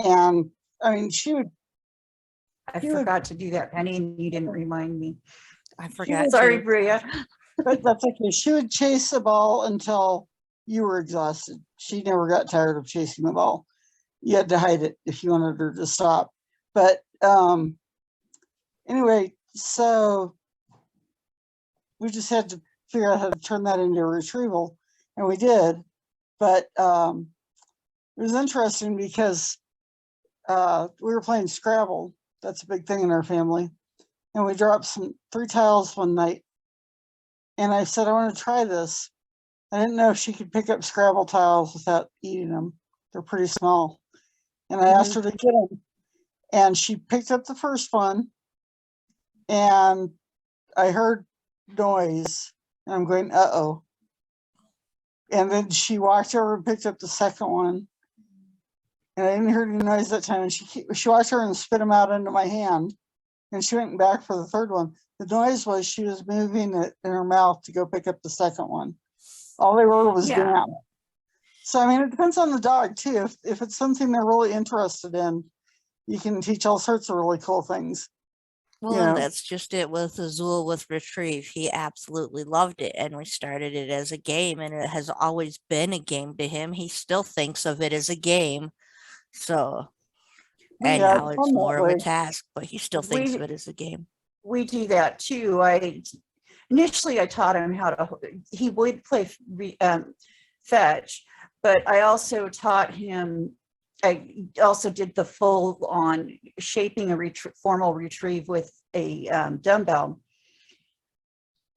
And I mean, she would. I forgot to do that, Penny, and you didn't remind me. I forgot. Sorry, Bria. But that's okay. She would chase the ball until you were exhausted. She never got tired of chasing the ball. You had to hide it if you wanted her to stop. But anyway, so we just had to figure out how to turn that into a retrieval, and we did. But it was interesting because we were playing Scrabble. That's a big thing in our family. And we dropped 3 tiles one night. And I said, I want to try this. I didn't know if she could pick up Scrabble tiles without eating them. They're pretty small. And I asked her to get them. And she picked up the first one. And I heard noise. And I'm going, uh-oh. And then she walked over and picked up the second one. And I didn't hear any noise that time. And she walked over and spit them out into my hand. And she went back for the third one. The noise was she was moving it in her mouth to go pick up the second one. All they were was down. So, I mean, it depends on the dog, too. If it's something they're really interested in, you can teach all sorts of really cool things. Well, and that's just it with Azul with Retrieve. He absolutely loved it, and we started it as a game, and it has always been a game to him. He still thinks of it as a game. So, and now it's more of a task, but he still thinks of it as a game. We do that too. Initially I taught him how to, he would play fetch, but I also taught him, I also did the full on shaping a formal retrieve with a dumbbell.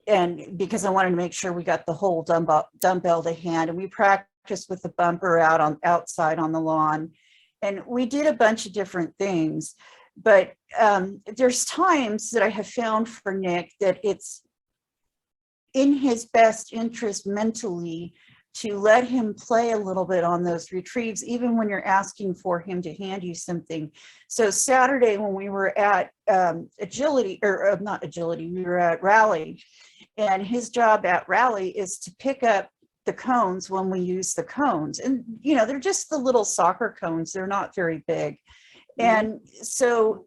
And because I wanted to make sure we got the whole dumbbell to hand, and we practiced with the bumper outside on the lawn. And we did a bunch of different things, but there's times that I have found for Nick that it's in his best interest mentally to let him play a little bit on those retrieves, even when you're asking for him to hand you something. So Saturday when we were at agility, or not agility, we were at rally, and his job at rally is to pick up the cones when we use the cones. And, you know, they're just the little soccer cones. They're not very big. And so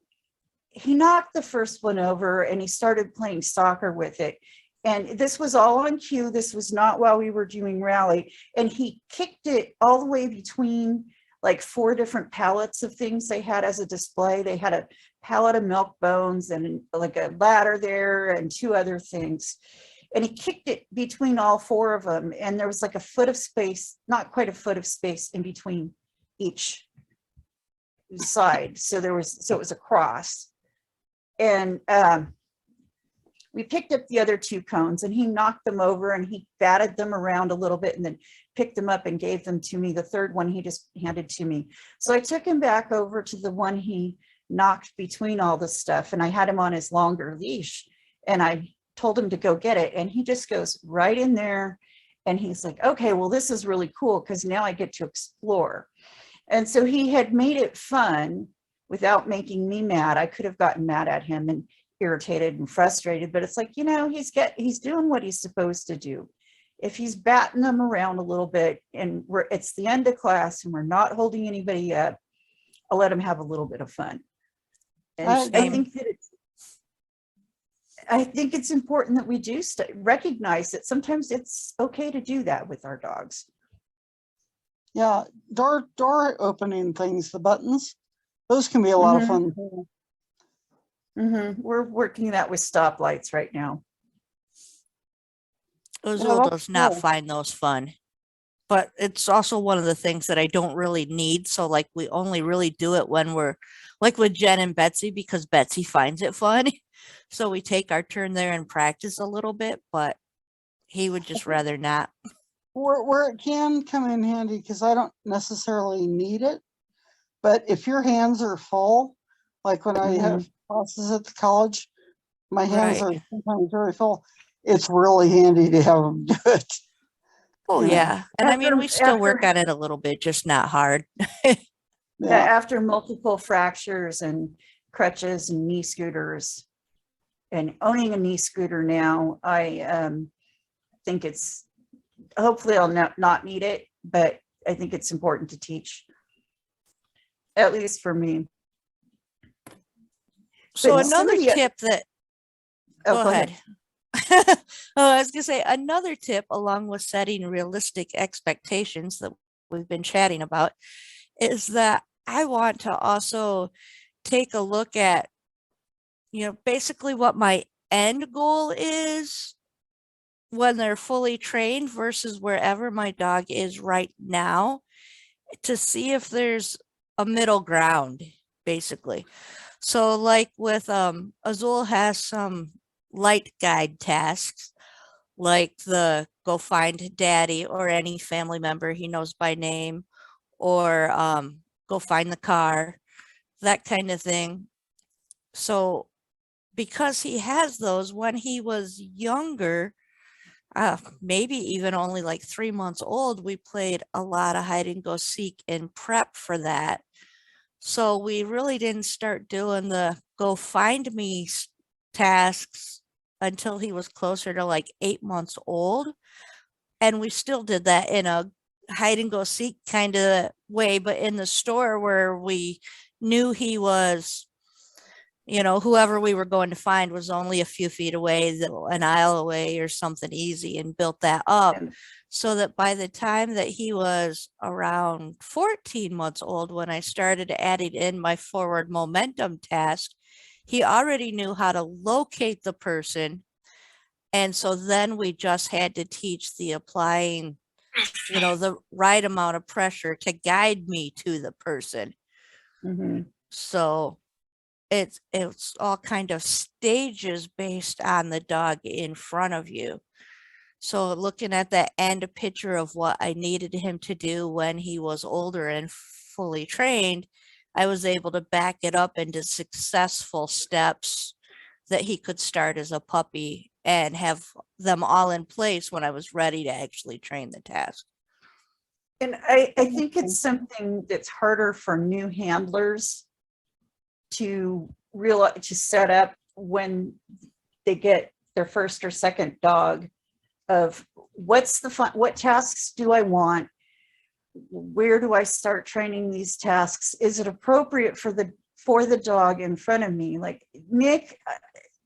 he knocked the first one over and he started playing soccer with it. And this was all on cue. This was not while we were doing rally. And he kicked it all the way between like 4 different pallets of things they had as a display. They had a pallet of milk bones and like a ladder there and 2 other things. And he kicked it between all 4 of them. And there was like a foot of space, not quite a foot of space in between each side. So it was a cross. And we picked up the other 2 cones and he knocked them over and he batted them around a little bit and then picked them up and gave them to me. The third one he just handed to me. So I took him back over to the one he knocked between all the stuff, and I had him on his longer leash, and I told him to go get it, and he just goes right in there, and he's like, okay, well, this is really cool because now I get to explore. And so he had made it fun without making me mad. I could have gotten mad at him and irritated and frustrated, but it's like, you know, he's doing what he's supposed to do. If he's batting them around a little bit and it's the end of class and we're not holding anybody up, I'll let him have a little bit of fun. And I think it's important that we do recognize that sometimes it's okay to do that with our dogs. Yeah, door opening things, the buttons, those can be a lot of fun. We're working that with stoplights right now. Ozil does not find those fun, but it's also one of the things that I don't really need. So like we only really do it when we're like with Jen and Betsy, because Betsy finds it fun. So we take our turn there and practice a little bit, but he would just rather not. Where it can come in handy, because I don't necessarily need it, but if your hands are full, like when I have classes at the college, my hands are sometimes very full. It's really handy to have them do it. Oh, yeah. And I mean, we still work on it a little bit, just not hard. After multiple fractures and crutches and knee scooters and owning a knee scooter now, I think it's, hopefully I'll not need it, but I think it's important to teach. at least for me. So But some another of the- tip that Oh, go ahead. Oh, I was gonna say another tip along with setting realistic expectations that we've been chatting about is that I want to also take a look at, basically what my end goal is when they're fully trained versus wherever my dog is right now, to see if there's a middle ground, basically. So like with Azul has some light guide tasks, like the go find daddy or any family member he knows by name, or go find the car, that kind of thing. So because he has those, when he was younger, maybe even only like 3 months old, we played a lot of hide and go seek in prep for that. So we really didn't start doing the go find me tasks until he was closer to like 8 months old. And we still did that in a hide and go seek kind of way, but in the store where we knew he was, whoever we were going to find was only a few feet away, an aisle away or something easy, and built that up so that by the time that he was around 14 months old, when I started adding in my forward momentum task, he already knew how to locate the person. And so then we just had to teach the applying, the right amount of pressure to guide me to the person. Mhm. So it's all kind of stages based on the dog in front of you. So looking at the end picture of what I needed him to do when he was older and fully trained, I was able to back it up into successful steps that he could start as a puppy and have them all in place when I was ready to actually train the task. And I think it's something that's harder for new handlers to realize, to set up when they get their first or second dog, of what's the fun, what tasks do I want? Where do I start training these tasks? Is it appropriate for the dog in front of me? Like Nick,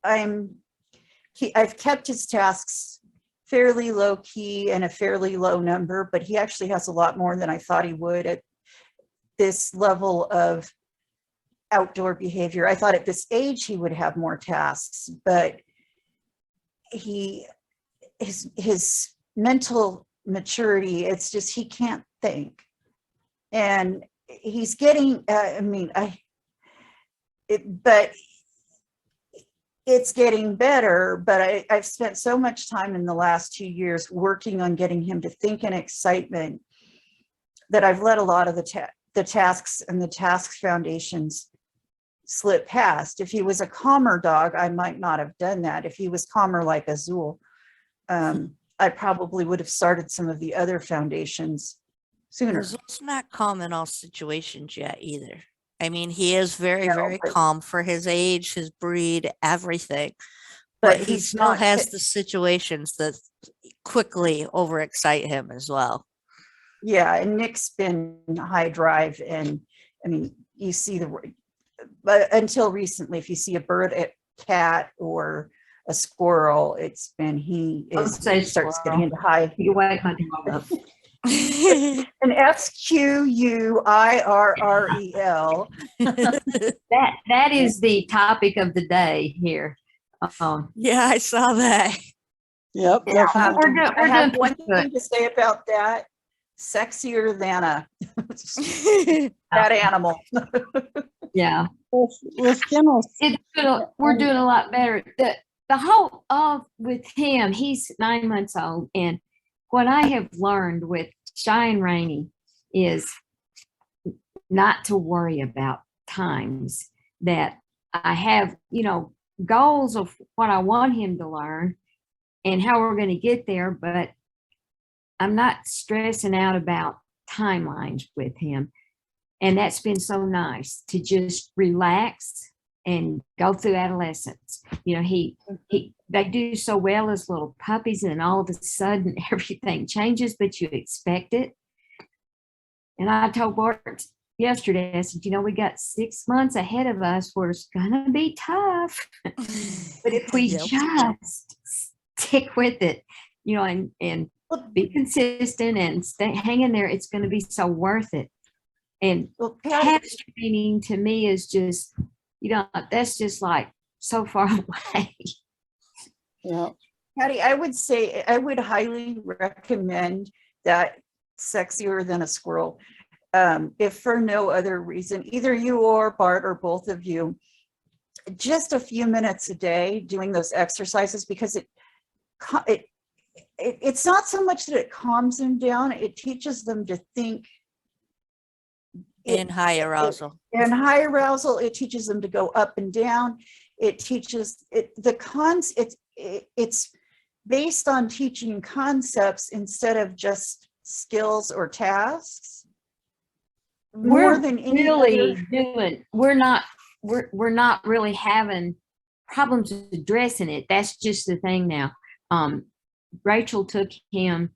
I've kept his tasks fairly low key and a fairly low number, but he actually has a lot more than I thought he would at this level of outdoor behavior. I thought at this age he would have more tasks, but his mental maturity, it's just he can't think, and he's getting but it's getting better. But I've spent so much time in the last 2 years working on getting him to think in excitement that I've let a lot of the tasks and the task foundations slip past. If he was a calmer dog, I might not have done that. If he was calmer like Azul, I probably would have started some of the other foundations sooner. Azul's not calm in all situations yet either. I mean, he is very, No, very but- calm for his age, his breed, everything. But But he he's still not has ca- the situations that quickly overexcite him as well. Yeah, and Nick's been high drive, and I mean, you see but until recently, if you see a bird, a cat, or a squirrel, it's been starts getting into high. You wait hunting all up. An SQUIRREL. That is the topic of the day here. Yeah, I saw that. Yep. Yeah, Definitely. I have one good. thing to say about that. Sexier than that animal. Yeah, With kennels, we're doing a lot better. The whole with him, he's 9 months old, and what I have learned with Shy and Rainy is not to worry about times. That I have, goals of what I want him to learn and how we're going to get there, but I'm not stressing out about timelines with him. And that's been so nice to just relax and go through adolescence. They do so well as little puppies, and all of a sudden everything changes, but you expect it. And I told Bart, yesterday, I said, we got 6 months ahead of us where it's gonna be tough. But if we Yep. just stick with it, and be consistent and hang in there, it's gonna be so worth it. And Well, Patty, task training to me is just, that's just like so far away. Yeah. Patty, I would say, I would highly recommend that Sexier Than a Squirrel. If for no other reason, either you or Bart or both of you, just a few minutes a day doing those exercises, because it's not so much that it calms them down, it teaches them to think In high arousal. in high arousal. It teaches them to go up and down. It teaches it's based on teaching concepts instead of just skills or tasks. More than any other. We're not really having problems addressing it. That's just the thing now. Rachel took him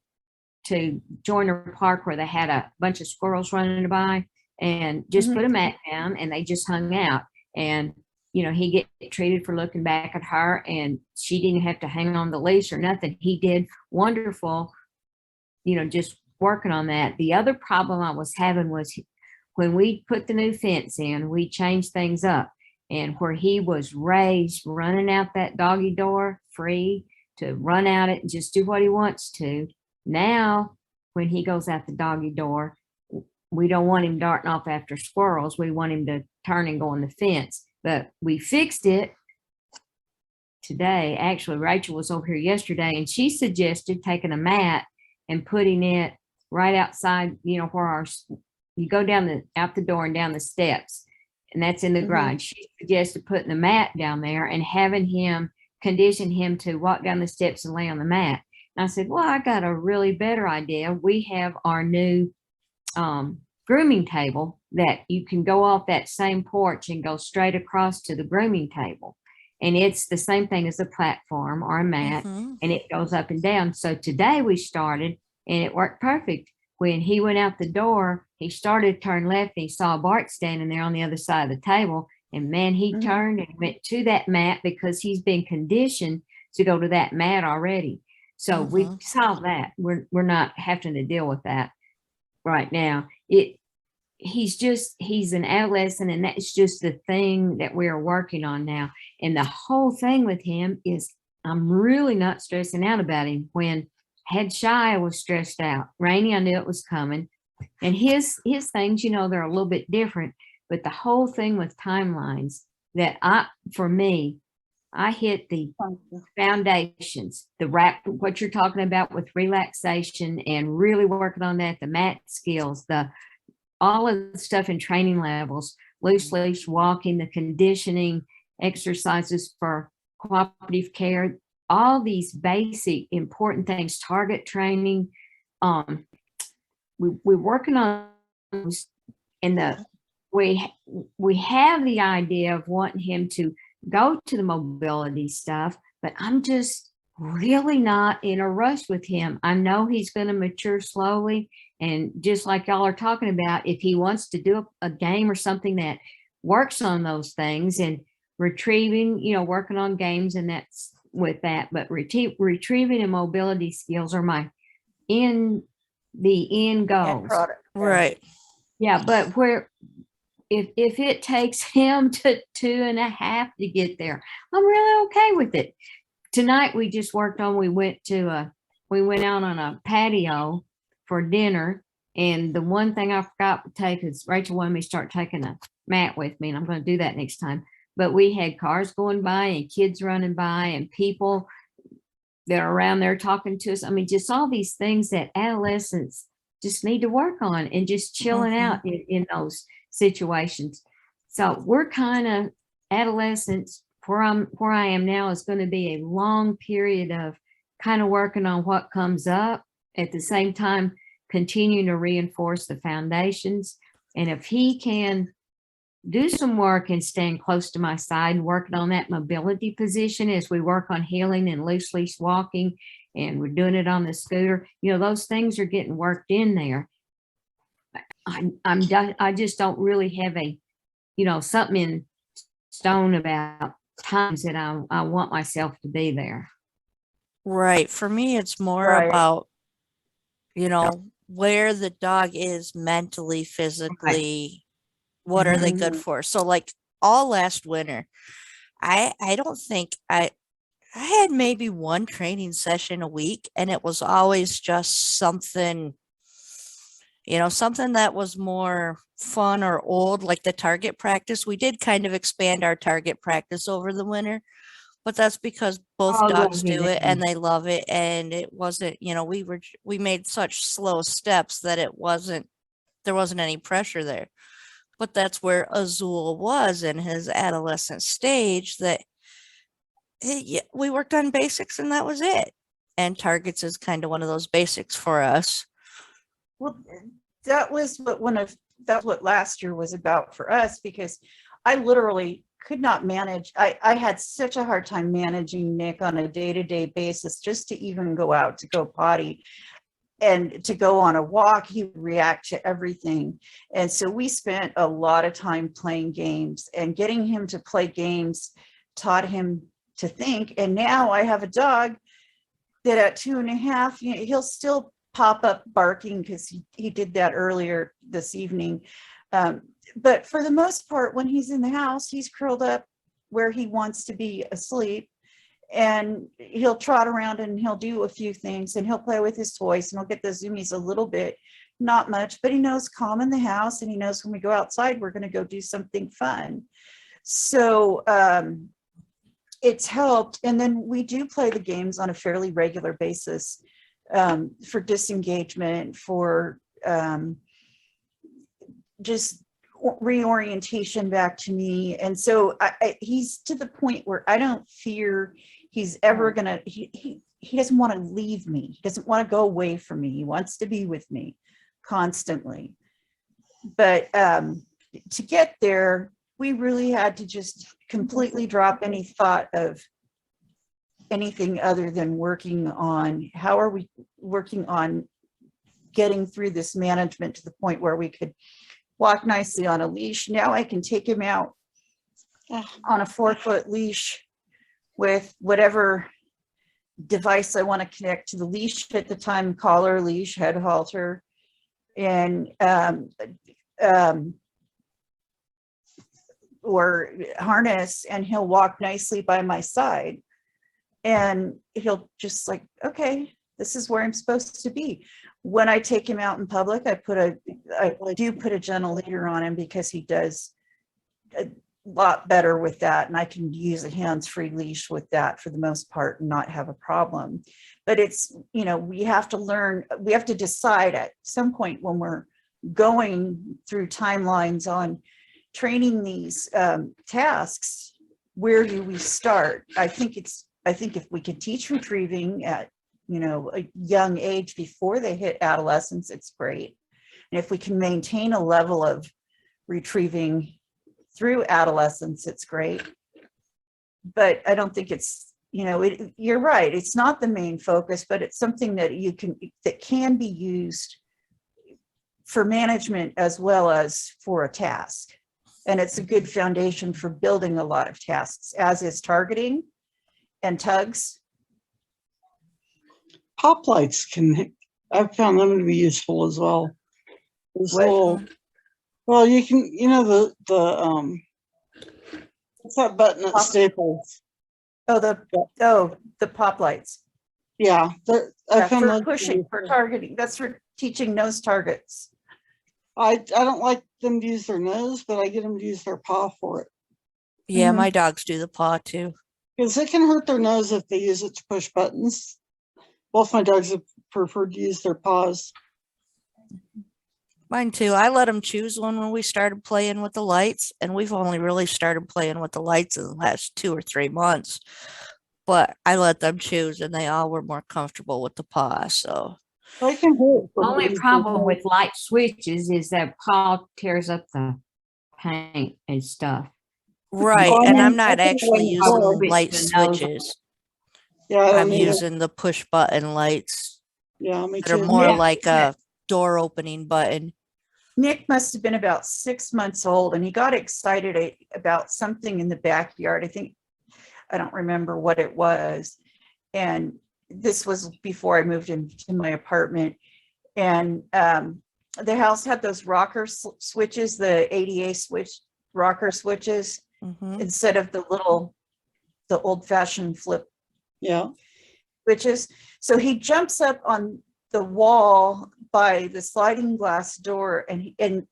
to Joyner Park where they had a bunch of squirrels running by, and just put a mat down, and they just hung out. And he get treated for looking back at her, and she didn't have to hang on the leash or nothing. He did wonderful, just working on that. The other problem I was having was when we put the new fence in, we changed things up, and where he was raised running out that doggy door free to run out it and just do what he wants to. Now, when he goes out the doggy door, we don't want him darting off after squirrels. We want him to turn and go on the fence. But we fixed it today. Actually, Rachel was over here yesterday, and she suggested taking a mat and putting it right outside, where you go out the door and down the steps, and that's in the garage. She suggested putting the mat down there and having him condition him to walk down the steps and lay on the mat. And I said, well, I got a really better idea. We have our new grooming table that you can go off that same porch and go straight across to the grooming table. And it's the same thing as a platform or a mat, and it goes up and down. So today we started, and it worked perfect. When he went out the door, he started to turn left, and he saw Bart standing there on the other side of the table. And man, he turned and went to that mat because he's been conditioned to go to that mat already. So we solved that. We're not having to deal with that right now. He's an adolescent, and that's just the thing that we're working on now. And the whole thing with him is I'm really not stressing out about him. When had Shy, I was stressed out. Rainy, I knew it was coming. And his things, they're a little bit different. But the whole thing with timelines, that for me, I hit the foundations, what you're talking about with relaxation and really working on that, the mat skills, all of the stuff in training levels, loose leash walking, the conditioning exercises for cooperative care, all these basic important things, target training. We're working on those, and we have the idea of wanting him to go to the mobility stuff, but I'm just really not in a rush with him. I know he's going to mature slowly. And just like y'all are talking about, if he wants to do a game or something that works on those things, and retrieving, working on games, and that's with that. But retrieving and mobility skills are the end goals. Right. Yeah, but if it takes him to 2.5 to get there, I'm really okay with it. Tonight we just worked on, we went out on a patio for dinner, and the one thing I forgot to take is Rachel wanted me to start taking a mat with me, and I'm going to do that next time. But we had cars going by and kids running by and people that are around there talking to us. I mean, just all these things that adolescents just need to work on, and just chilling out in those situations. So we're kind of adolescents. Where I am now is going to be a long period of kind of working on what comes up, at the same time continuing to reinforce the foundations. And if he can do some work and stand close to my side, working on that mobility position as we work on healing and loose leash walking, and we're doing it on the scooter, those things are getting worked in there. I just don't really have a, something in stone about times that I want myself to be there. Right. For me, it's more Right. about, where the dog is mentally, physically, what are they good Mhm. for? So like all last winter, I don't think I had maybe one training session a week, and it was always just something, something that was more fun or old, like the target practice. We did kind of expand our target practice over the winter, but that's because both Oh, dogs yeah, do it and yeah. they love it. And it wasn't, we made such slow steps that there wasn't any pressure there. But that's where Azul was in his adolescent stage, that we worked on basics and that was it. And targets is kind of one of those basics for us. Well, that was that's what last year was about for us, because I literally could not manage. I had such a hard time managing Nick on a day-to-day basis, just to even go out to go potty and to go on a walk. He would react to everything. And so we spent a lot of time playing games, and getting him to play games taught him to think. And now I have a dog that at 2.5, he'll still pop up barking, because he did that earlier this evening. But for the most part, when he's in the house, he's curled up where he wants to be asleep, and he'll trot around and he'll do a few things, and he'll play with his toys, and he'll get the zoomies a little bit, not much, but he knows calm in the house, and he knows when we go outside, we're going to go do something fun. So it's helped. And then we do play the games on a fairly regular basis, for disengagement, for just reorientation back to me. And so he's to the point where I don't fear he's ever gonna, he doesn't want to leave me. He doesn't want to go away from me. He wants to be with me constantly. But to get there, we really had to just completely drop any thought of anything other than working on how are we working on getting through this management to the point where we could walk nicely on a leash. Now I can take him out on a 4-foot leash with whatever device I want to connect to the leash at the time, collar, leash, head halter, and or harness, and he'll walk nicely by my side, and he'll just like, okay, this is where I'm supposed to be. When I take him out in public, I do put a gentle leader on him, because he does a lot better with that, and I can use a hands-free leash with that for the most part and not have a problem. But it's, we have to learn, we have to decide at some point when we're going through timelines on training these tasks, where do we start? I think if we could teach retrieving at a young age before they hit adolescence, it's great. And if we can maintain a level of retrieving through adolescence, it's great. But I don't think it's, you're right, it's not the main focus, but it's something that can be used for management as well as for a task. And it's a good foundation for building a lot of tasks, as is targeting and tugs. Pop lights I've found them to be useful as well. Well, you can, the what's that button at Staples? Oh, the pop lights. Yeah, I found for pushing, for targeting. That's for teaching nose targets. I don't like them to use their nose, but I get them to use their paw for it. Yeah, my dogs do the paw too. Because it can hurt their nose if they use it to push buttons. Both my dogs have preferred to use their paws. Mine too. I let them choose one when we started playing with the lights, and we've only really started playing with the lights in the last 2 or 3 months. But I let them choose, and they all were more comfortable with the paw. So I can hurt. Only problem with light switches is that Paul tears up the paint and stuff. right, Oh, and I I'm not think actually when using Paul light switched the nose switches. Yeah, I don't I'm need it. using the push button lights Yeah, me that are too. more Yeah. like a door opening button. Nick must have been about 6 months old, and he got excited about something in the backyard. I don't remember what it was. And this was before I moved into my apartment. And the house had those rocker switches, the ADA rocker switches, Mhm. instead of the old fashioned flip Yeah. switches. So he jumps up on the wall by the sliding glass door, and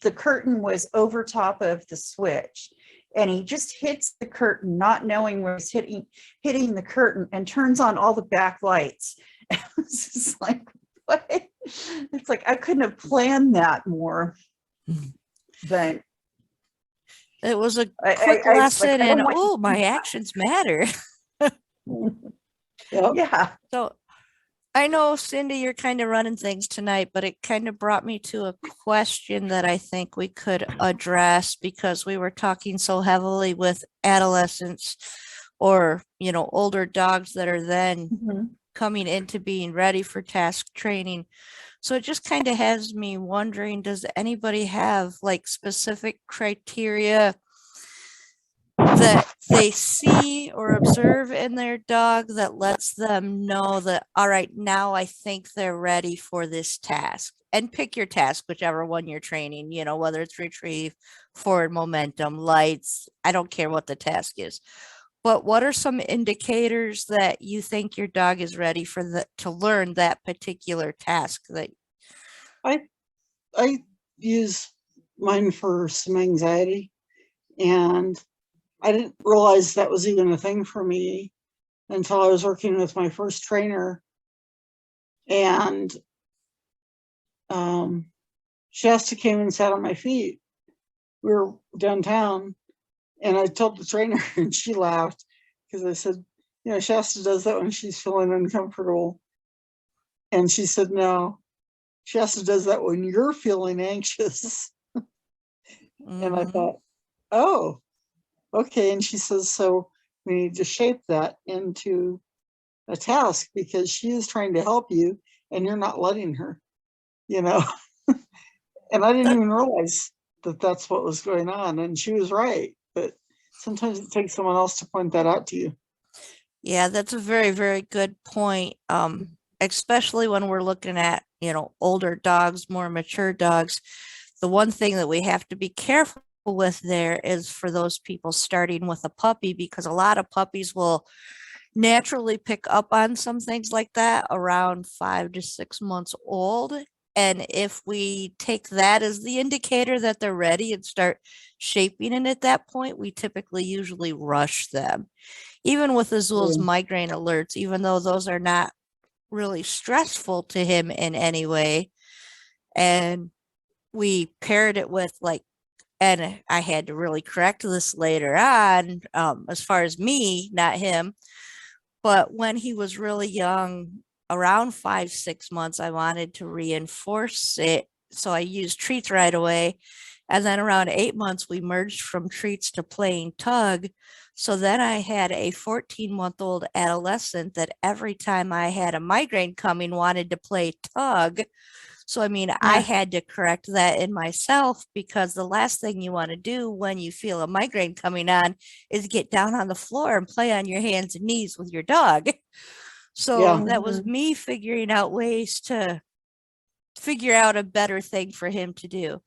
the curtain was over top of the switch. And he just hits the curtain, not knowing where he's hitting the curtain, and turns on all the back lights. It's just like, what? It's like, I couldn't have planned that more. But It was a I quick was like, lesson I don't in, want you oh, to my do that. actions matter. Yep. Yeah. So I know, Cindy, you're kind of running things tonight, but it kind of brought me to a question that I think we could address, because we were talking so heavily with adolescents or, older dogs that are then Mhm. coming into being ready for task training. So it just kind of has me wondering, does anybody have like specific criteria that they see or observe in their dog that lets them know that, all right, now I think they're ready for this task? And pick your task, whichever one you're training, whether it's retrieve, forward momentum, lights, I don't care what the task is. But what are some indicators that you think your dog is ready to learn that particular task? That I use mine for some anxiety, and I didn't realize that was even a thing for me until I was working with my first trainer. And Shasta came and sat on my feet. We were downtown, and I told the trainer, and she laughed because I said, Shasta does that when she's feeling uncomfortable. And she said, no, Shasta does that when you're feeling anxious. And I Mhm. thought, oh, okay. And she says, so we need to shape that into a task, because she is trying to help you and you're not letting her, And I didn't That- even realize that that's what was going on. And she was right. But sometimes it takes someone else to point that out to you. Yeah, that's a very, very good point. Especially when we're looking at, older dogs, more mature dogs. The one thing that we have to be careful with there is for those people starting with a puppy, because a lot of puppies will naturally pick up on some things like that around 5 to 6 months old. And if we take that as the indicator that they're ready and start shaping it at that point, we typically usually rush them. Even with Azul's Yeah. migraine alerts, even though those are not really stressful to him in any way. And we paired it with and I had to really correct this later on, as far as me, not him. But when he was really young, around 5, 6 months, I wanted to reinforce it. So I used treats right away. And then around 8 months, we merged from treats to playing tug. So then I had a 14-month-old adolescent that every time I had a migraine coming wanted to play tug. So, I mean, I Yeah. had to correct that in myself, because the last thing you want to do when you feel a migraine coming on is get down on the floor and play on your hands and knees with your dog. So Yeah. that was me figuring out ways to figure out a better thing for him to do.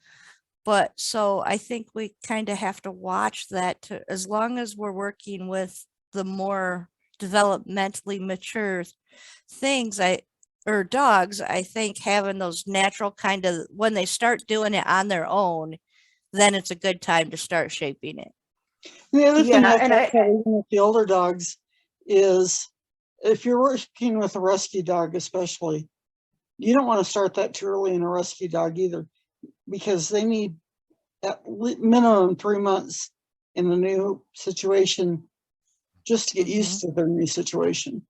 But so I think we kind of have to watch that, as long as we're working with the more developmentally mature things, or dogs, I think having those natural kind of, when they start doing it on their own, then it's a good time to start shaping it. The other thing Yeah, I and thought about with the older dogs is, if you're working with a rescue dog, especially, you don't want to start that too early in a rescue dog either, because they need at minimum 3 months in the new situation just to get used to their new situation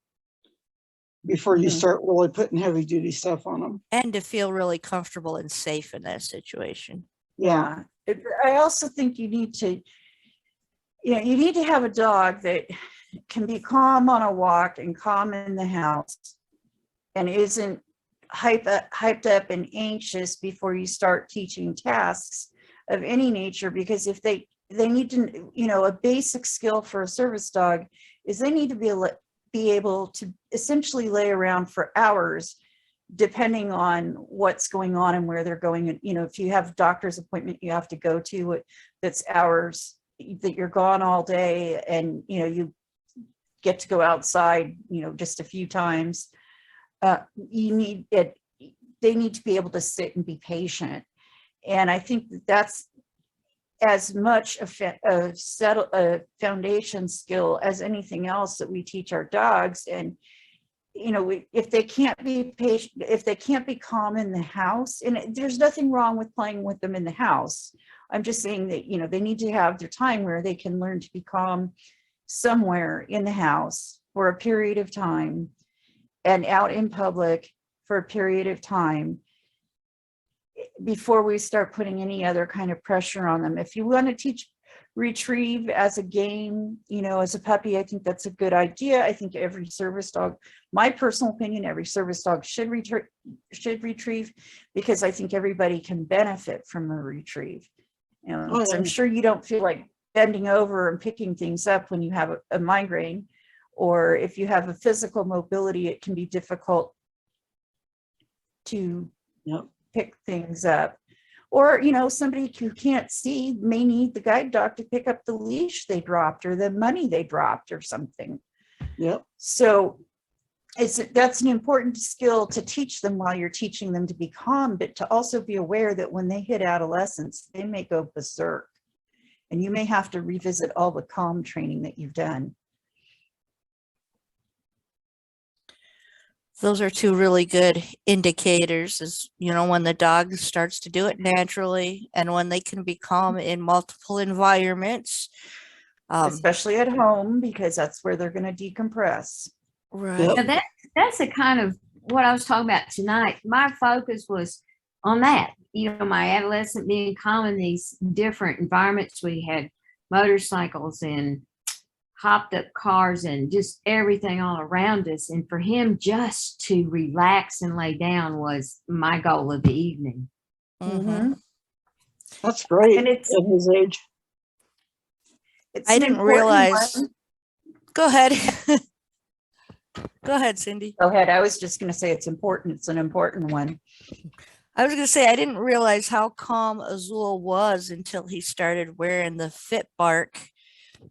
before you Mhm. start really putting heavy duty stuff on them. And to feel really comfortable and safe in that situation. Yeah. I also think you need to have a dog that can be calm on a walk and calm in the house and isn't hyped up and anxious before you start teaching tasks of any nature, because if they need to, a basic skill for a service dog is they need to be able to essentially lay around for hours, depending on what's going on and where they're going. And, if you have a doctor's appointment you have to go to, that's hours that you're gone all day, and, you get to go outside, just a few times. They need to be able to sit and be patient. And I think that's as much a foundation skill as anything else that we teach our dogs. And, if they can't be patient, if they can't be calm in the house, and there's nothing wrong with playing with them in the house. I'm just saying that, they need to have their time where they can learn to be calm somewhere in the house for a period of time and out in public for a period of time before we start putting any other kind of pressure on them. If you want to teach retrieve as a game, as a puppy, I think that's a good idea. I think every service dog, my personal opinion, every service dog should retrieve, because I think everybody can benefit from a retrieve. So I'm sure you don't feel like bending over and picking things up when you have a migraine, or if you have a physical mobility, it can be difficult to pick things up. Or, somebody who can't see may need the guide dog to pick up the leash they dropped or the money they dropped or something. Yep. So that's an important skill to teach them while you're teaching them to be calm, but to also be aware that when they hit adolescence, they may go berserk. And you may have to revisit all the calm training that you've done. Those are two really good indicators, is, when the dog starts to do it naturally and when they can be calm in multiple environments. Especially at home, because that's where they're going to decompress. Right. Now that's the kind of what I was talking about tonight. My focus was on that. My adolescent being calm in these different environments. We had motorcycles and hopped up cars and just everything all around us. And for him just to relax and lay down was my goal of the evening. Mm-hmm. That's great. And it's at his age. I didn't realize. Go ahead. Go ahead, Cindy. Go ahead. I was just going to say it's important. It's an important one. I was going to say, I didn't realize how calm Azul was until he started wearing the Fit Bark,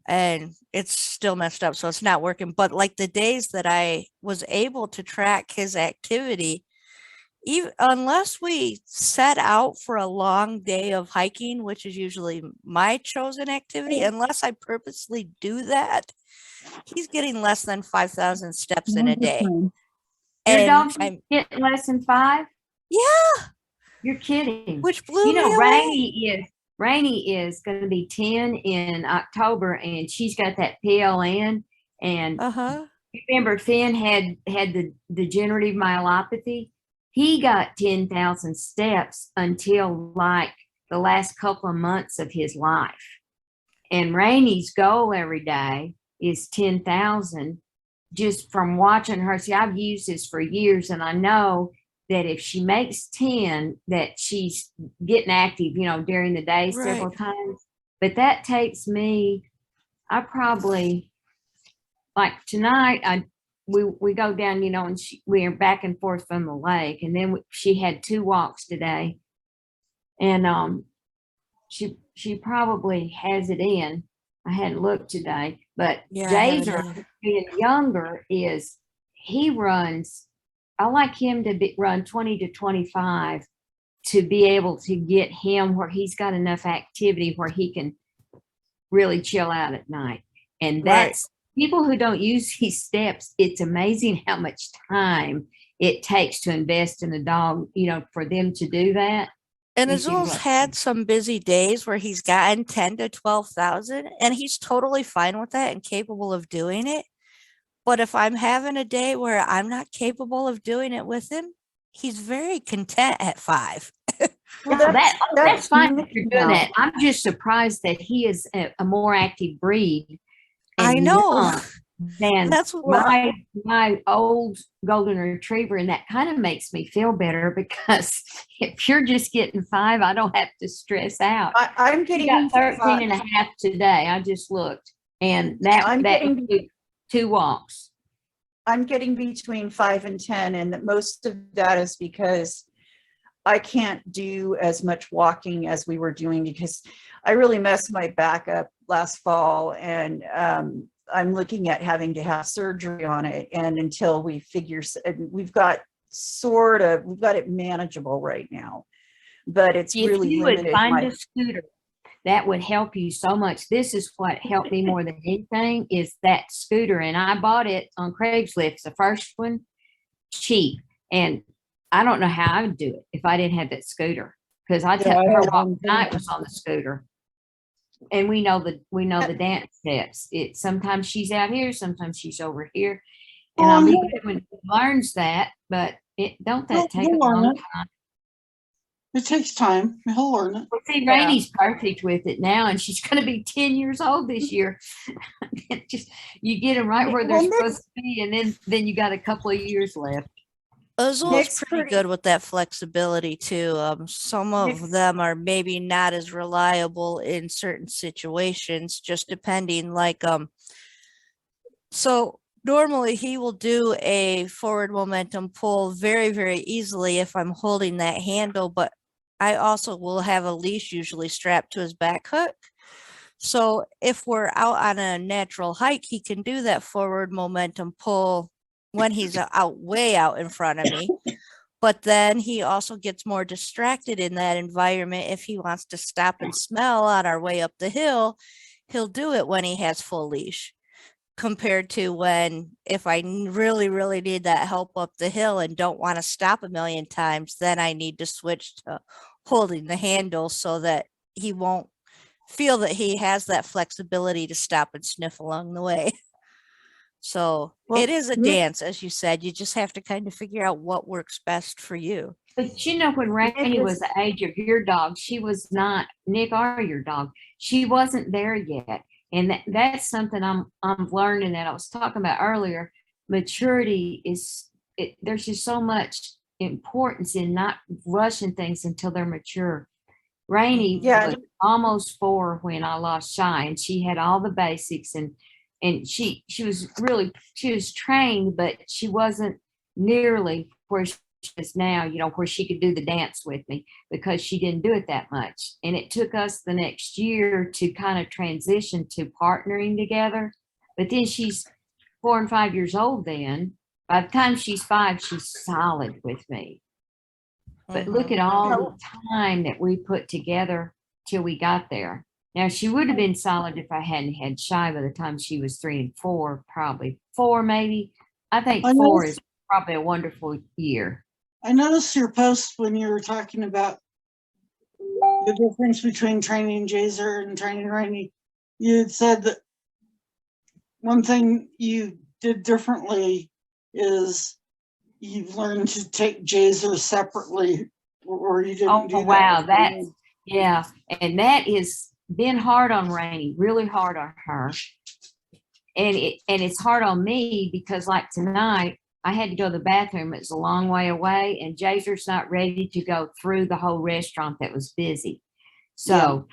and it's still messed up, so it's not working. But like the days that I was able to track his activity, even unless we set out for a long day of hiking, which is usually my chosen activity, unless I purposely do that, he's getting less than 5,000 steps in a day. Your And dog I'm, get less than 5? yeah, You're kidding. which blew me away. Rainey is going to be 10 in October, and she's got that PLN. And remember, Finn had the degenerative myelopathy. He got 10,000 steps until like the last couple of months of his life. And Rainey's goal every day is 10,000. Just from watching her. See, I've used this for years, and I know that if she makes 10, that she's getting active, during the day several times. But that takes me, I probably, like tonight, we go down, and we are back and forth from the lake. And then she had 2 walks today. And she probably has it in. I hadn't looked today. But Jaser, being younger, he runs. I like him to run 20 to 25 to be able to get him where he's got enough activity where he can really chill out at night. And that's people who don't use these steps. It's amazing how much time it takes to invest in a dog, for them to do that. And Azul's had some busy days where he's gotten 10 to 12,000, and he's totally fine with that and capable of doing it. But if I'm having a day where I'm not capable of doing it with him, he's very content at 5. That's fine if you're doing that. I'm just surprised that he is a more active breed. I know. than That's what, my old golden retriever, and that kind of makes me feel better because if you're just getting 5, I don't have to stress out. I'm He getting got 13 five- and a half today. I just looked, and that I'm that getting- includes 2 walks. I'm getting between 5 and 10, and most of that is because I can't do as much walking as we were doing because I really messed my back up last fall, and I'm looking at having to have surgery on it. And until we figure, we've got it manageable right now, but it's If really you would limited. find a scooter, that would help you so much. This is what helped me more than anything is that scooter. And I bought it on Craigslist, the first one, cheap. And I don't know how I would do it if I didn't have that scooter. Because I tell I her had walk one night was on the scooter. And we know the dance steps. It sometimes she's out here, sometimes she's over here. And I'll be good when he learns that, but don't that take a he'll learn long it. time? It takes time. He'll learn it. Well, see, Yeah. Rainey's perfect with it now, and she's going to be 10 years old this year. Just you get them right where they're Well, Nick- supposed to be, and then you got a couple of years left. Azul's Nick's pretty pretty- good with that flexibility too. Some of Nick's- them are maybe not as reliable in certain situations, just depending so normally he will do a forward momentum pull very, very easily if I'm holding that handle, but I also will have a leash usually strapped to his back hook. So if we're out on a natural hike, he can do that forward momentum pull when he's out way out in front of me. But then he also gets more distracted in that environment. If he wants to stop and smell on our way up the hill, he'll do it when he has full leash. Compared to when if I really, really need that help up the hill and don't want to stop a million times, then I need to switch to holding the handle so that he won't feel that he has that flexibility to stop and sniff along the way. So Well, it is a Nick- dance, as you said. You just have to kind of figure out what works best for you. But you know, when Rainey is- was the age of your dog, she was not Nick or your dog. She wasn't there yet, and that's something I'm learning that I was talking about earlier. Maturity is there's just so much importance in not rushing things until they're mature. Rainey Yeah. was almost 4 when I lost Shy, and she had all the basics, and she was trained, but she wasn't nearly where she is now, where she could do the dance with me because she didn't do it that much. And it took us the next year to kind of transition to partnering together. But then she's 4 and 5 years old then. By the time she's 5, she's solid with me. But look Mhm. at all the time that we put together till we got there. Now, she would have been solid if I hadn't had Shy by the time she was 3 and 4, probably 4, maybe. I think I 4 noticed- is probably a wonderful year. I noticed your post when you were talking about the difference between training Jazer and training Rainey. You had said that one thing you did differently is you've learned to take Jazer separately, or you didn't Oh, do that. wow, with that's, Rainey. yeah, and that is been hard on Rainey, really hard on her. And it's hard on me because like tonight, I had to go to the bathroom. It's a long way away, and Jazer's not ready to go through the whole restaurant that was busy. So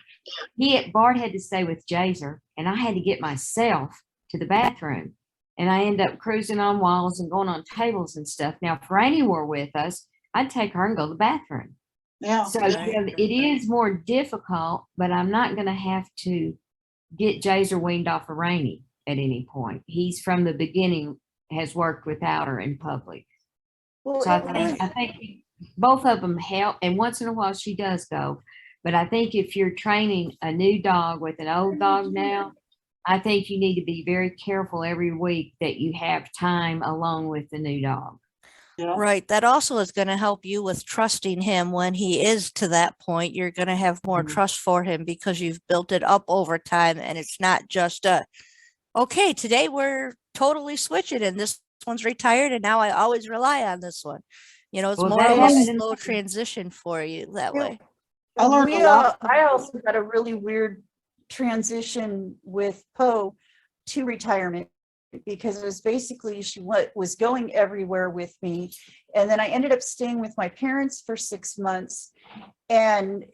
Bart had to stay with Jazer, and I had to get myself to the bathroom. And I end up cruising on walls and going on tables and stuff. Now, if Rainey were with us, I'd take her and go to the bathroom. Yeah. So Right. it is more difficult, but I'm not going to have to get Jazer weaned off of Rainey at any point. He's from the beginning has worked without her in public. Well, So I think both of them help, and once in a while she does go. But I think if you're training a new dog with an old dog now, I think you need to be very careful every week that you have time along with the new dog. Yeah. Right. That also is going to help you with trusting him when he is to that point. You're going to have more Mhm. trust for him because you've built it up over time, and it's not just okay, today we're totally switching and this one's retired and now I always rely on this one. It's Well, more that of a happened in slow mine. transition for you that Yeah. way. I learned a lot. I also got a really weird transition with Poe to retirement because it was basically she was going everywhere with me. And then I ended up staying with my parents for 6 months. And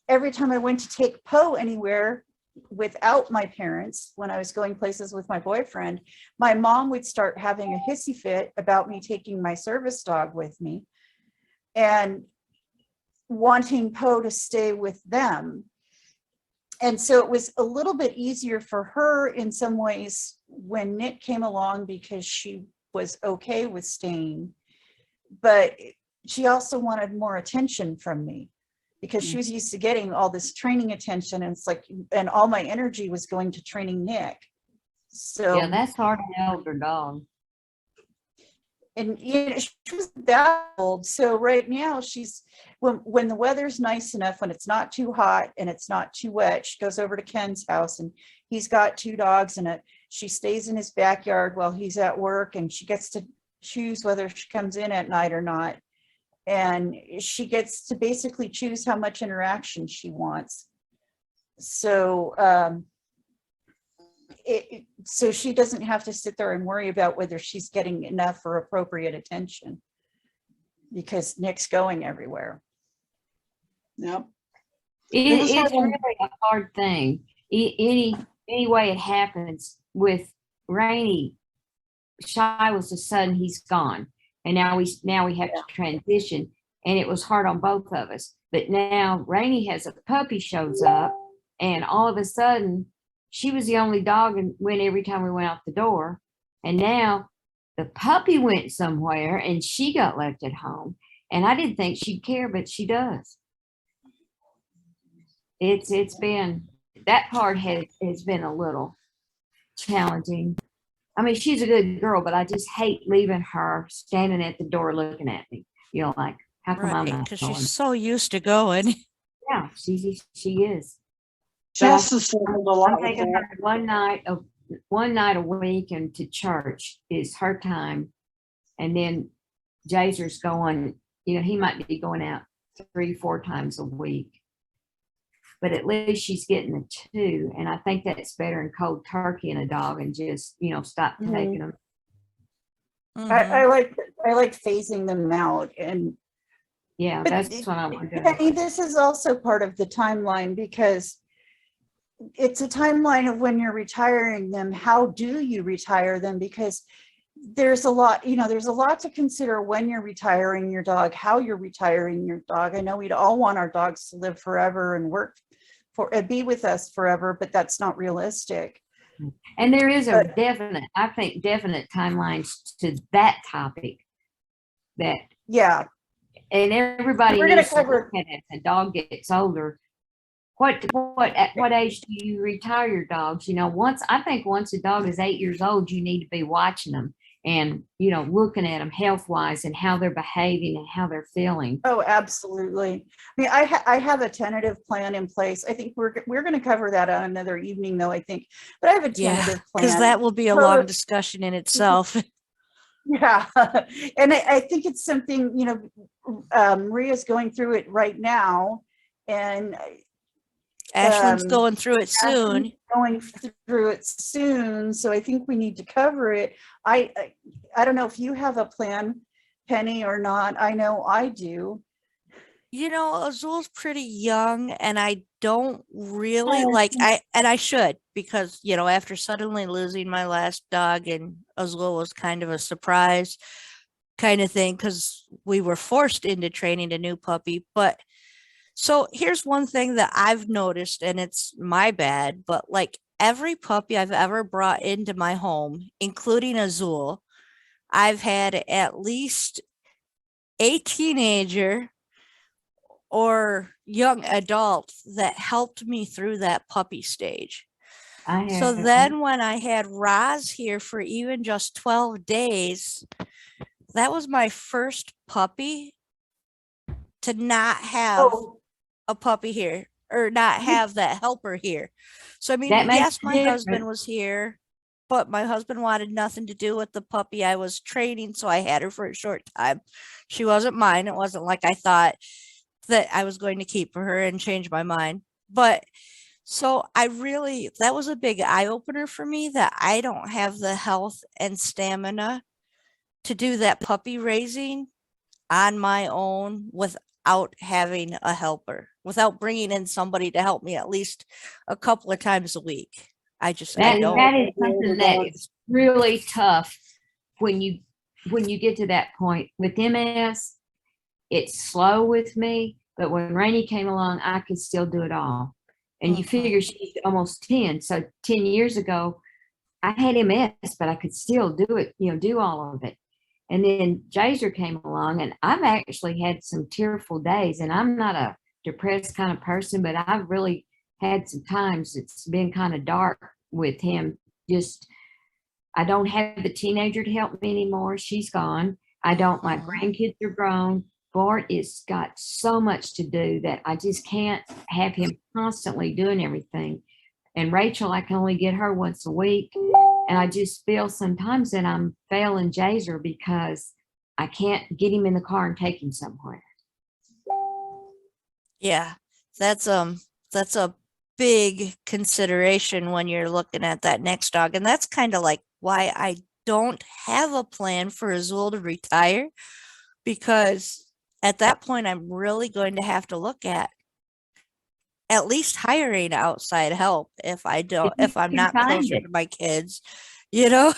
every time I went to take Poe anywhere without my parents, when I was going places with my boyfriend, my mom would start having a hissy fit about me taking my service dog with me and wanting Poe to stay with them. And so it was a little bit easier for her in some ways when Nick came along, because she was okay with staying, but she also wanted more attention from me because she was used to getting all this training attention, and it's like, and all my energy was going to training Nick. So Yeah, that's hard on an older dog. and you know, she was that old. So right now she's, when the weather's nice enough, when it's not too hot and it's not too wet, she goes over to Ken's house, and he's got 2 dogs, and she stays in his backyard while he's at work, and she gets to choose whether she comes in at night or not. And she gets to basically choose how much interaction she wants. So so she doesn't have to sit there and worry about whether she's getting enough or appropriate attention, because Nick's going everywhere. Yep. It's hard on- really a hard thing. Any way it happens with Rainy, Shy was the sudden he's gone. And now we have to transition. And it was hard on both of us. But now Rainy has a puppy shows up, and all of a sudden she was the only dog and went every time we went out the door. And now the puppy went somewhere and she got left at home. And I didn't think she'd care, but she does. It's been, that part has been a little challenging. I mean, she's a good girl, but I just hate leaving her standing at the door looking at me. You know, like, how come I'm Right, not because going? she's so used to going. Yeah, she is. She has to struggle a lot I'm with taking that. her one night a week and to church is her time. And then Jaser's going, you know, he might be going out 3-4 times a week. But at least she's getting the 2. And I think that's better than cold turkey and a dog and just, you know, stop taking them. Mhm. I like phasing them out. And Yeah, but that's what I want to do. Penny, this is also part of the timeline, because it's a timeline of when you're retiring them. How do you retire them? Because there's a lot, you know, there's a lot to consider when you're retiring your dog, how you're retiring your dog. I know we'd all want our dogs to live forever and work for, be with us forever, but that's not realistic. And there is a But- definite, I think, definite timelines to that topic that, Yeah, and everybody We're gonna needs to cover- look at it. As the dog gets older. At what age do you retire your dogs? You know, I think once a dog is 8 years old, you need to be watching them and, you know, looking at them health wise and how they're behaving and how they're feeling. oh, absolutely. I mean, I have a tentative plan in place. I think we're going to cover that on another evening though, I think, but I have a Yeah, tentative plan. because that will be a So- long discussion in itself. Yeah, and I think it's something, you know, Maria's going through it right now, and Ashlyn's Um, going through it soon. going through it soon. So I think we need to cover it. I don't know if you have a plan, Penny, or not. I know I do. You know, Azul's pretty young, and I don't really like, I should, because, you know, after suddenly losing my last dog, and Azul was kind of a surprise kind of thing, because we were forced into training a new puppy. But so here's one thing that I've noticed, and it's my bad, but like every puppy I've ever brought into my home, including Azul, I've had at least a teenager or young adult that helped me through that puppy stage. I So have, then when I had Roz here for even just 12 days, that was my first puppy to not have Oh, a puppy here, or not have that helper here. So I mean, That makes yes, a my husband difference. was here, but my husband wanted nothing to do with the puppy I was training, so I had her for a short time. She wasn't mine. It wasn't like I thought that I was going to keep her and change my mind. But So that was a big eye opener for me that I don't have the health and stamina to do that puppy raising on my own without having a helper, without bringing in somebody to help me at least a couple of times a week. I That don't. that is something that is really tough when you get to that point. With MS, it's slow with me, but when Rainey came along, I could still do it all. And you figure she's almost 10. So 10 years ago, I had MS, but I could still do it, do all of it. And then Jaser came along, and I've actually had some tearful days, and I'm not a depressed kind of person, but I've really had some times it's been kind of dark with him. Just, I don't have the teenager to help me anymore. She's gone. My grandkids are grown. Bart is got so much to do that I just can't have him constantly doing everything. And Rachel, I can only get her once a week. And I just feel sometimes that I'm failing Jaser because I can't get him in the car and take him somewhere. Yeah, that's a big consideration when you're looking at that next dog. And that's kind of like why I don't have a plan for Azul to retire, because at that point I'm really going to have to look at least hiring outside help if I'm not closer to my kids, you know.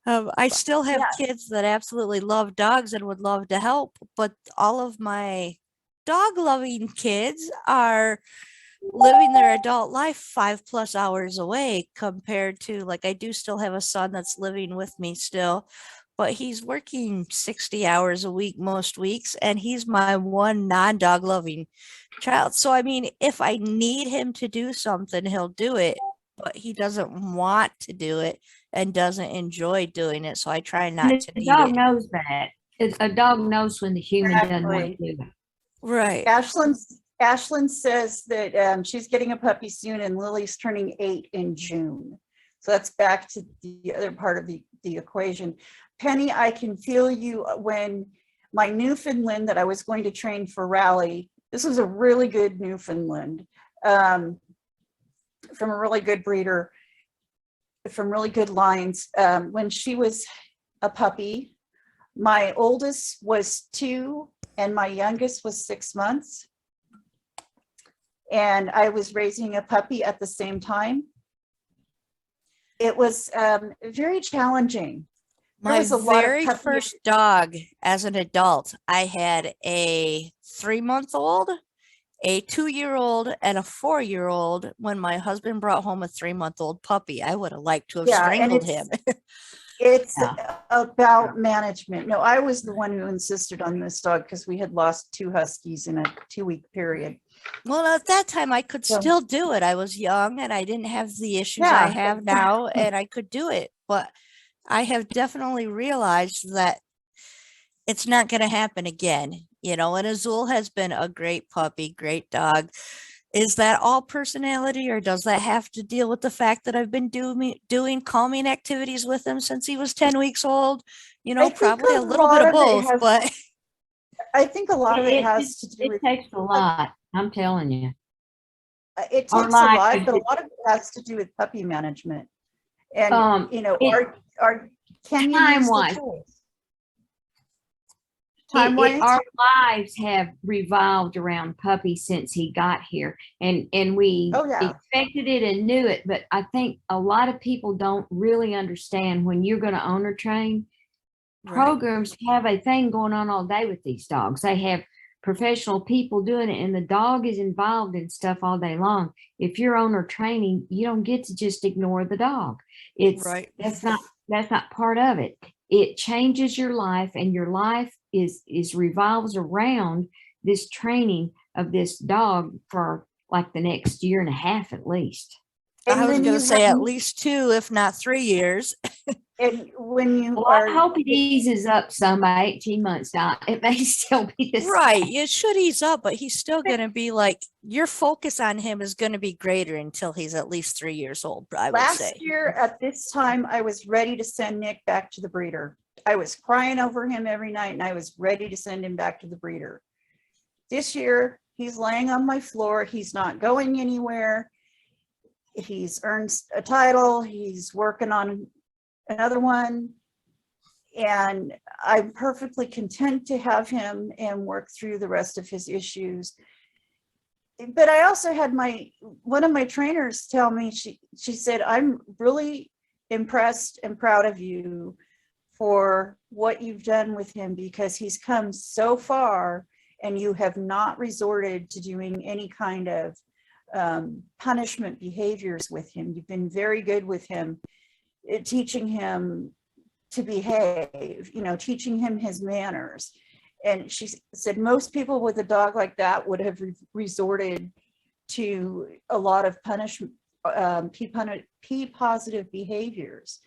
I still have kids that absolutely love dogs and would love to help, but all of my dog loving kids are living their adult life 5+ hours away, compared to, like, I do still have a son that's living with me still, but he's working 60 hours a week most weeks, and he's my one non-dog loving child. So I mean, if I need him to do something, he'll do it, but he doesn't want to do it and doesn't enjoy doing it. So I try not And to the need dog it. knows that. A dog knows when the human doesn't want to do it. Right. Ashlyn says that she's getting a puppy soon, and Lily's turning 8 in June. So that's back to the other part of the equation. Penny, I can feel you. When my Newfoundland that I was going to train for rally, this was a really good Newfoundland, from a really good breeder, from really good lines. When she was a puppy, my oldest was 2 and my youngest was 6 months. And I was raising a puppy at the same time. It was very challenging. My very first dog as an adult, I had a 3-month-old, a 2-year-old, and a 4-year-old. When my husband brought home a 3-month-old puppy, I would have liked to have strangled him. It's about management. No, I was the one who insisted on this dog because we had lost 2 huskies in a 2-week period. Well, at that time I could still do it. I was young and I didn't have the issues I have now, and I could do it. But I have definitely realized that it's not going to happen again, and Azul has been a great puppy, great dog. Is that all personality, or does that have to deal with the fact that I've been doing calming activities with him since he was 10 weeks old? Probably a little bit of both, but I think a lot of it has to do with. It takes a lot. I'm telling you. It takes a lot, but a lot of it has to do with puppy management. And, can you use the tools? Our lives have revolved around puppy since he got here, and we expected it and knew it. But I think a lot of people don't really understand when you're going to owner train. Programs have a thing going on all day with these dogs. They have professional people doing it, and the dog is involved in stuff all day long. If you're owner training, you don't get to just ignore the dog. That's not part of it. It changes your life, and your life is revolves around this training of this dog for like the next 1.5 years at least. I was going to say at least 2, if not 3 years. And when you I hope it eases up some by 18 months now. It may still be the same. It should ease up, but he's still going to be like, your focus on him is going to be greater until he's at least 3 years old, I would say. Last year at this time, I was ready to send Nick back to the breeder. I was crying over him every night, and I was ready to send him back to the breeder. This year, he's laying on my floor. He's not going anywhere. he's earned a title, he's working on another one, and I'm perfectly content to have him and work through the rest of his issues. But I also had one of my trainers tell me, she said, I'm really impressed and proud of you for what you've done with him, because he's come so far and you have not resorted to doing any kind of punishment behaviors with him. You've been very good with him, teaching him to behave, teaching him his manners. And she said most people with a dog like that would have resorted to a lot of punishment, P positive behaviors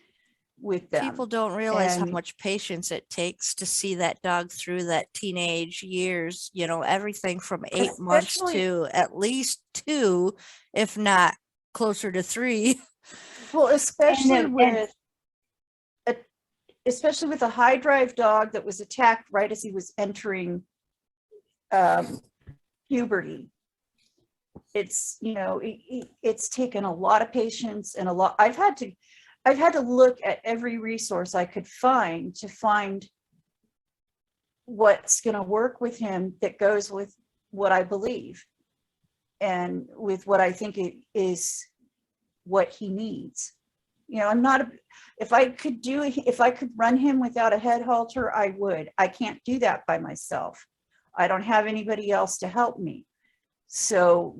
with them. People don't realize how And- much patience it takes to see that dog through that teenage years, everything from 8 months Especially- to at least 2, if not closer to 3. Well, especially And- with a high drive dog that was attacked right as he was entering puberty. It's, it's taken a lot of patience and I've had to look at every resource I could find to find what's going to work with him that goes with what I believe and with what I think it is what he needs. If I could run him without a head halter, I would. I can't do that by myself. I don't have anybody else to help me. So,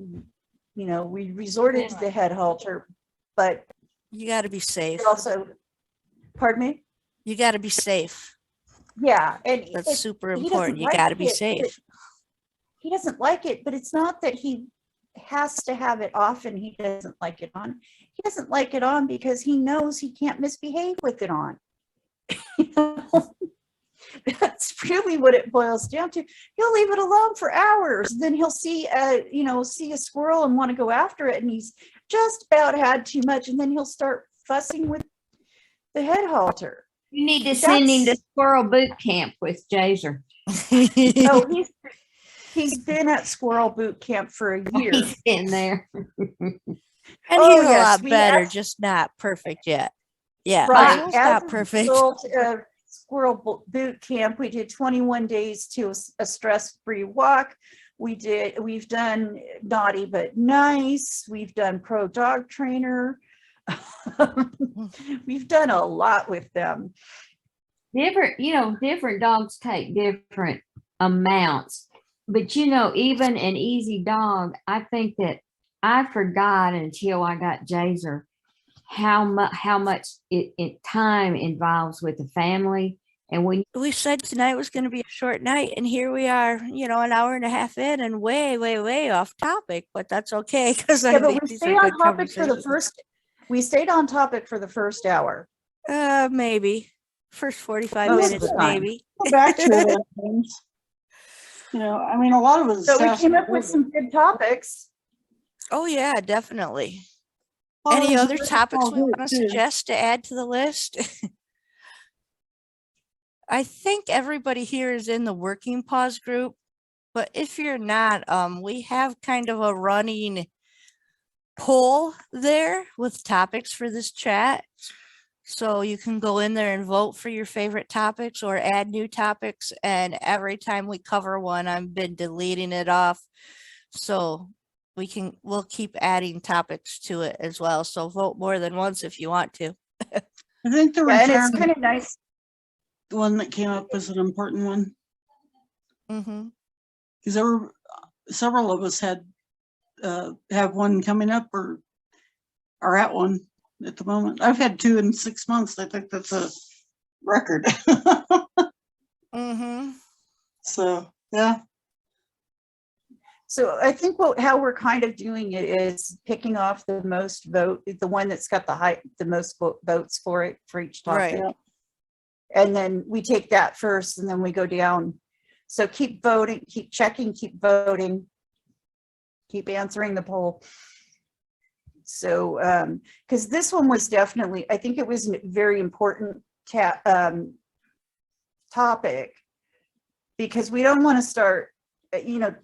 we resorted to the head halter, but You got to be safe. also, pardon me? You got to be safe. Yeah. And That's super he doesn't important. You like got to be it, but safe. He doesn't like it, but it's not that he has to have it off and he doesn't like it on. He doesn't like it on because he knows he can't misbehave with it on. That's really what it boils down to. He'll leave it alone for hours. Then he'll see a squirrel and want to go after it, and he's just about had too much, and then he'll start fussing with the head halter. You need to send him to That's- squirrel boot camp with Jaser. Oh, he's been at squirrel boot camp for a year. He's in there. And Oh, he's a yes, lot we better, asked- just not perfect yet. Yeah, Right. Joel's As not a perfect. result of squirrel boot camp, we did 21 days to a stress-free walk. We've done naughty but nice. We've done pro dog trainer. We've done a lot with them. Different dogs take different amounts. But even an easy dog, I think that I forgot until I got Jaser how much time involves with the family. And when We said tonight was going to be a short night, and here we are, an hour and a half in and way, way, way off topic, but that's okay because I Yeah, but think we these stayed are on good topic for the conversations. first. We stayed on topic for the first hour. Maybe. First 45 Most of minutes, the time. maybe. Go back to it. James. A lot of it is. So we fast came up with forward. some good topics. Oh, yeah, definitely. Well, Any it was a other very topics small we group, want to too. suggest to add to the list? I think everybody here is in the working pause group, but if you're not, we have kind of a running poll there with topics for this chat. So you can go in there and vote for your favorite topics or add new topics. And every time we cover one, I've been deleting it off. So we'll keep adding topics to it as well. So vote more than once if you want to. I think the Yeah, and it's retirement kind of nice. one that came up was an important one Mm-hmm. because several of us have one coming up or are at one at the moment. I've had 2 in 6 months. I think that's a record. Mm-hmm. So yeah. So I think how we're kind of doing it is picking off the one that's got the most votes for each topic. Right. And then we take that first and then we go down. So keep voting, keep checking, keep voting, keep answering the poll. So, because this one was definitely, I think it was a very important topic, because we don't want to start,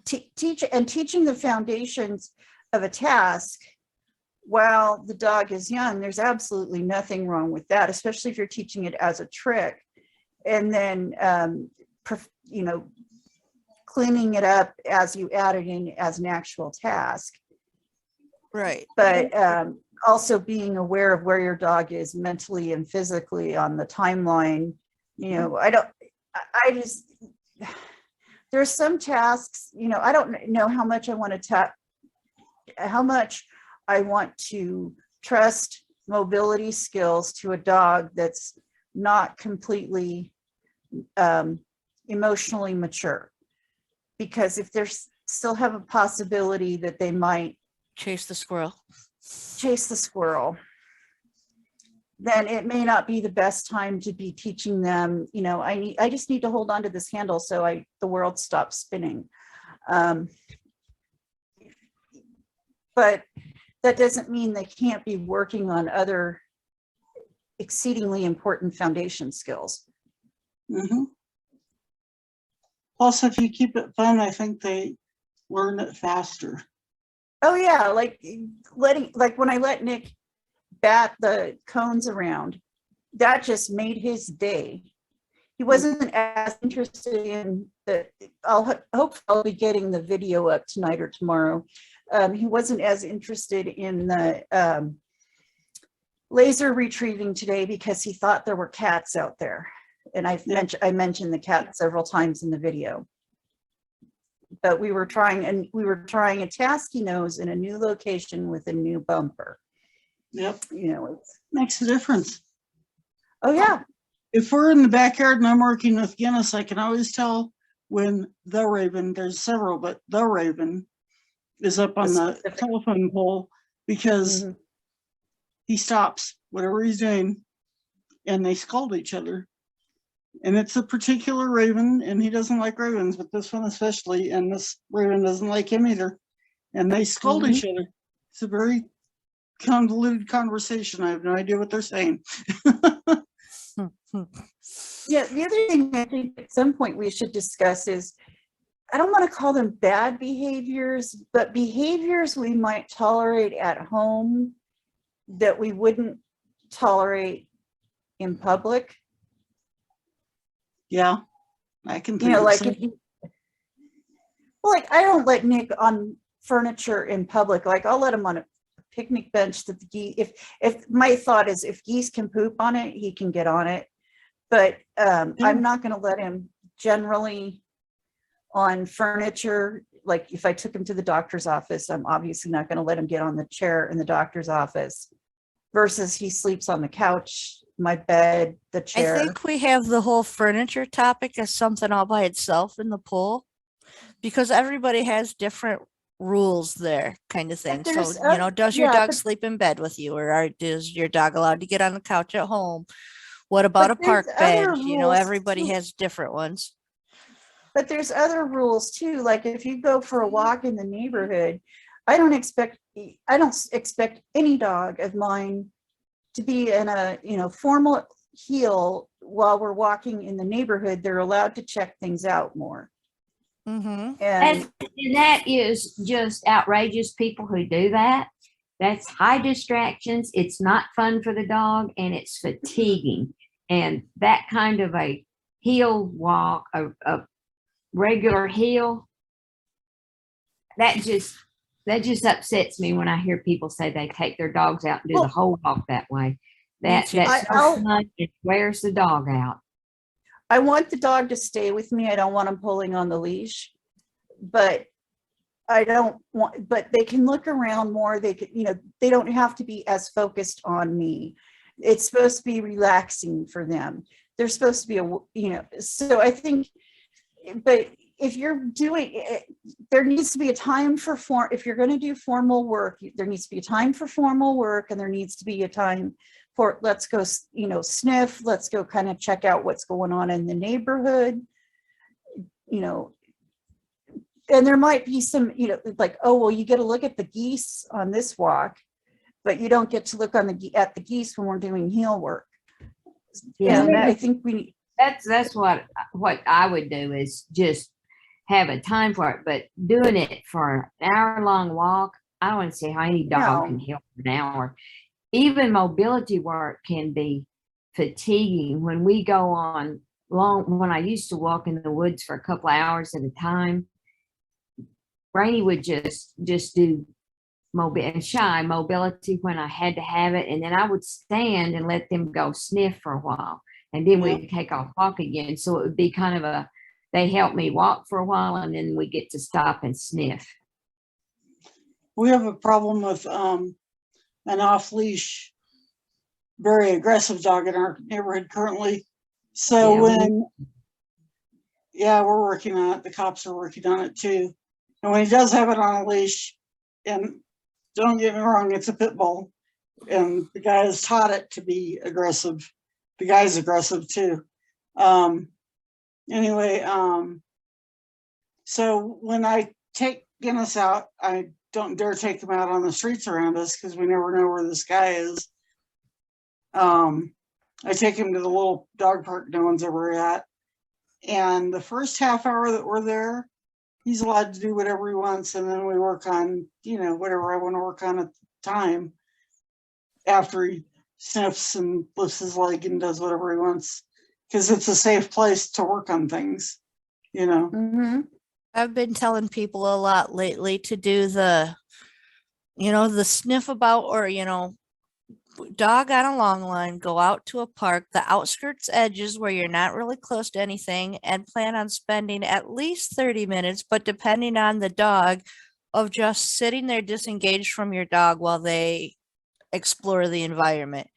teaching the foundations of a task while the dog is young, there's absolutely nothing wrong with that, especially if you're teaching it as a trick. And then, you know, cleaning it up as you add it in as an actual task. Right. But also being aware of where your dog is mentally and physically on the timeline. You know, I just, there's some tasks, you know, I don't know how much I want to how much I want to trust mobility skills to a dog that's not completely emotionally mature. Because if there's still have a possibility that they might Chase the squirrel. Then it may not be the best time to be teaching them, you know, I just need to hold on to this handle so the world stops spinning. But that doesn't mean they can't be working on other exceedingly important foundation skills. Mhm. Plus, if you keep it fun, I think they learn it faster. Oh yeah, like when I let Nick bat the cones around, that just made his day. He wasn't as interested in the, hope I'll be getting the video up tonight or tomorrow. He wasn't as interested in the laser retrieving today because he thought there were cats out there. And I mentioned the cat several times in the video. But we were trying a task he knows in a new location with a new bumper. Yep. You know, it Makes a difference. oh yeah. If we're in the backyard and I'm working with Guinness, I can always tell when the Raven, there's several, but the Raven is up on the telephone pole because he stops whatever he's doing and they scold each other. And it's a particular Raven, and he doesn't like ravens, but this one especially, and this Raven doesn't like him either. And they scold each other. It's a very convoluted conversation. I have no idea what they're saying. Yeah, the other thing I think at some point we should discuss is, I don't want to call them bad behaviors, but behaviors we might tolerate at home that we wouldn't tolerate in public. Yeah, I can think You know, of like some. like I don't let Nick on furniture in public. Like I'll let him on a picnic bench that the geese, if my thought is if geese can poop on it, he can get on it. But I'm not going to let him generally on furniture. Like if I took him to the doctor's office, I'm obviously not going to let him get on the chair in the doctor's office versus he sleeps on the couch, my bed, the chair. I think we have the whole furniture topic as something all by itself in the pool because everybody has different rules there kind of thing. So, you know, does your dog sleep in bed with you or is your dog allowed to get on the couch at home? What about a park bench? You know, everybody has different ones. But there's other rules too. Like if you go for a walk in the neighborhood, I don't expect any dog of mine to be in a, you know, formal heel while we're walking in the neighborhood. They're allowed to check things out more. Mm-hmm. And that is just outrageous, people who do that. That's high distractions. It's not fun for the dog and it's fatiguing. And that kind of a heel walk, a regular heel, that just upsets me when I hear people say they take their dogs out and do the whole walk that way. That's no fun. It wears the dog out. I want the dog to stay with me. I don't want him pulling on the leash, but they can look around more. They could, you know, they don't have to be as focused on me. It's supposed to be relaxing for them. They're supposed to be, you know, so I think, but if you're doing it, there needs to be a time for if you're going to do formal work, there needs to be a time for formal work and there needs to be a time for, let's go, you know, sniff, let's go kind of check out what's going on in the neighborhood, you know, and there might be some, you know, like, oh, well, you get to look at the geese on this walk, but you don't get to look at the geese when we're doing heel work. Yeah, and I think that's what I would do is just have a time for it, but doing it for an hour-long walk, I don't want to say how any dog can help an hour. Even mobility work can be fatiguing. When we go on when I used to walk in the woods for a couple of hours at a time, Rainey would just do mobility when I had to have it. And then I would stand and let them go sniff for a while. And then we'd take off walk again. So it would be kind of they help me walk for a while and then we get to stop and sniff. We have a problem with an off-leash, very aggressive dog in our neighborhood currently. So we're working on it. The cops are working on it too. And when he does have it on a leash, and don't get me wrong, it's a pit bull, and the guy has taught it to be aggressive. The guy's aggressive too. So when I take Guinness out, I don't dare take him out on the streets around us because we never know where this guy is. I take him to the little dog park no one's ever at. And the first half hour that we're there, he's allowed to do whatever he wants. And then we work on, whatever I want to work on at the time after he sniffs and lifts his leg and does whatever he wants. Because it's a safe place to work on things, Mm-hmm. I've been telling people a lot lately to do the sniff about, or, dog on a long line, go out to a park, the outskirts edges where you're not really close to anything, and plan on spending at least 30 minutes, but depending on the dog, of just sitting there disengaged from your dog while they explore the environment.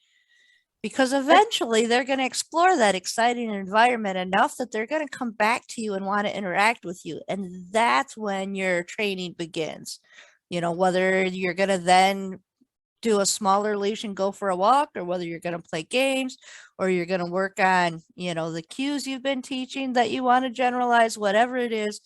Because eventually they're going to explore that exciting environment enough that they're going to come back to you and want to interact with you. And that's when your training begins. Whether you're going to then do a smaller leash and go for a walk, or whether you're going to play games, or you're going to work on, the cues you've been teaching that you want to generalize, whatever it is,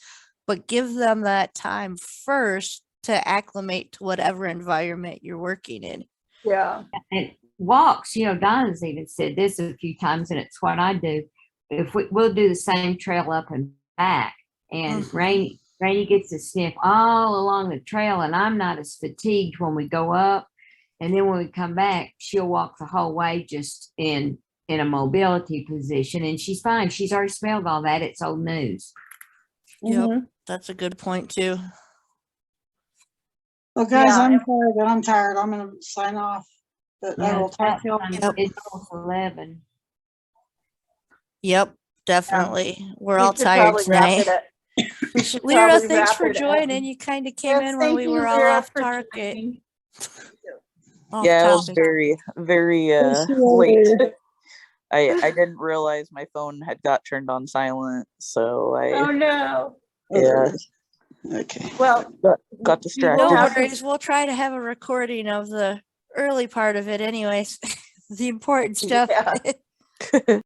but give them that time first to acclimate to whatever environment you're working in. Yeah. And walks, Donna's even said this a few times, and it's what I do. If we'll do the same trail up and back, and Rainey gets to sniff all along the trail, and I'm not as fatigued when we go up. And then when we come back, she'll walk the whole way just in a mobility position, and she's fine. She's already smelled all that. It's old news. Yep, that's a good point too. Well, guys, I'm tired. I'm going to sign off. But I will talk to you. It's almost 11. Yep, definitely. We're all tired tonight. Lyra, thanks for joining. You kind of came in when we were all off target. Yeah, it was very, very late. I didn't realize my phone had got turned on silent, so Oh no. Yeah. Okay. Well, got distracted. No worries. We'll try to have a recording of the early part of it anyways. The important stuff. Yeah.